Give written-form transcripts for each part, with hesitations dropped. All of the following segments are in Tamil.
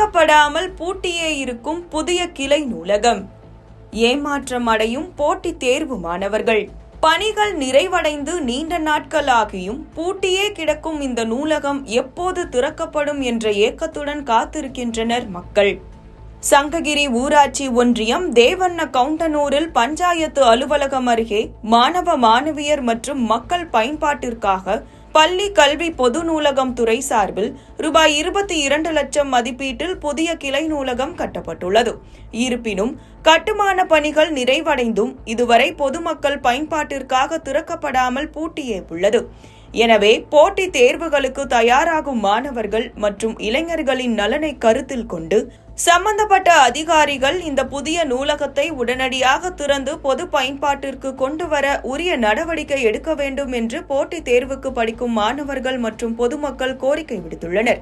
திறக்கப்படாமல் பூட்டியே இருக்கும் புதிய கிளை நூலகம். ஏமாற்றம் அடையும் போட்டித் தேர்வு மாணவர்கள். பணிகள் நிறைவடைந்து நீண்ட நாட்களாகியும் பூட்டியே கிடக்கும் இந்த நூலகம் எப்போது திறக்கப்படும் என்ற ஏக்கத்துடன் காத்திருக்கின்றனர் மக்கள். சங்ககிரி ஊராட்சி ஒன்றியம் தேவண்ண கவுண்டனூரில் பஞ்சாயத்து அலுவலகம் அருகே மாணவ மாணவியர் மற்றும் மக்கள் பயன்பாட்டிற்காக பள்ளி கல்வி பொது நூலகம் துறை சார்பில் ரூபாய் 22 லட்சம் மதிப்பீட்டில் புதிய கிளை நூலகம் கட்டப்பட்டுள்ளது. இருப்பினும் கட்டுமான பணிகள் நிறைவடைந்தும் இதுவரை பொதுமக்கள் பயன்பாட்டிற்காக திறக்கப்படாமல் பூட்டியே உள்ளது. எனவே போட்டித் தேர்வுகளுக்கு தயாராகும் மாணவர்கள் மற்றும் இளைஞர்களின் நலனை கருத்தில் கொண்டு சம்பந்தப்பட்ட அதிகாரிகள் இந்த புதிய நூலகத்தை உடனடியாக திறந்து பொது பயன்பாட்டிற்கு கொண்டு வர உரிய நடவடிக்கை எடுக்க வேண்டும் என்று போட்டித் தேர்வுக்கு படிக்கும் மாணவர்கள் மற்றும் பொதுமக்கள் கோரிக்கை விடுத்துள்ளனர்.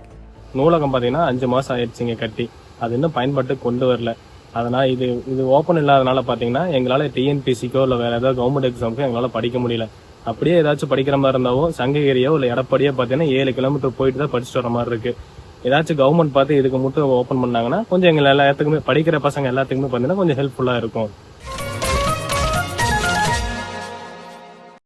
நூலகம் பாத்தீங்கன்னா 5 மாசம் ஆயிடுச்சுங்க கட்டி, அது இன்னும் பயன்பாட்டுக்கு கொண்டு வரல. அதனால இது ஓப்பன் இல்லாதனால பாத்தீங்கன்னா எங்களால டிஎன்பிசிக்கோ இல்ல வேற ஏதாவது கவர்மெண்ட் எக்ஸாமுக்கோ எங்களால படிக்க முடியல. அப்படியே ஏதாச்சும் படிக்கிற மாதிரி இருந்தாவும் சங்ககிரியோ இல்ல எடப்பாடியோ பாத்தீங்கன்னா 7 கிலோமீட்டர் போயிட்டு தான் படிச்சுட்டு வர மாதிரி இருக்கு. ஏதாச்சும் கவர்மெண்ட் பார்த்து இதுக்கு மட்டும் ஓப்பன் பண்ணாங்கன்னா கொஞ்சம் எங்க எல்லாத்துக்குமே படிக்கிற பசங்க எல்லாத்துக்குமே பாத்தீங்கன்னா கொஞ்சம் ஹெல்ப்ஃபுல்லா இருக்கும்.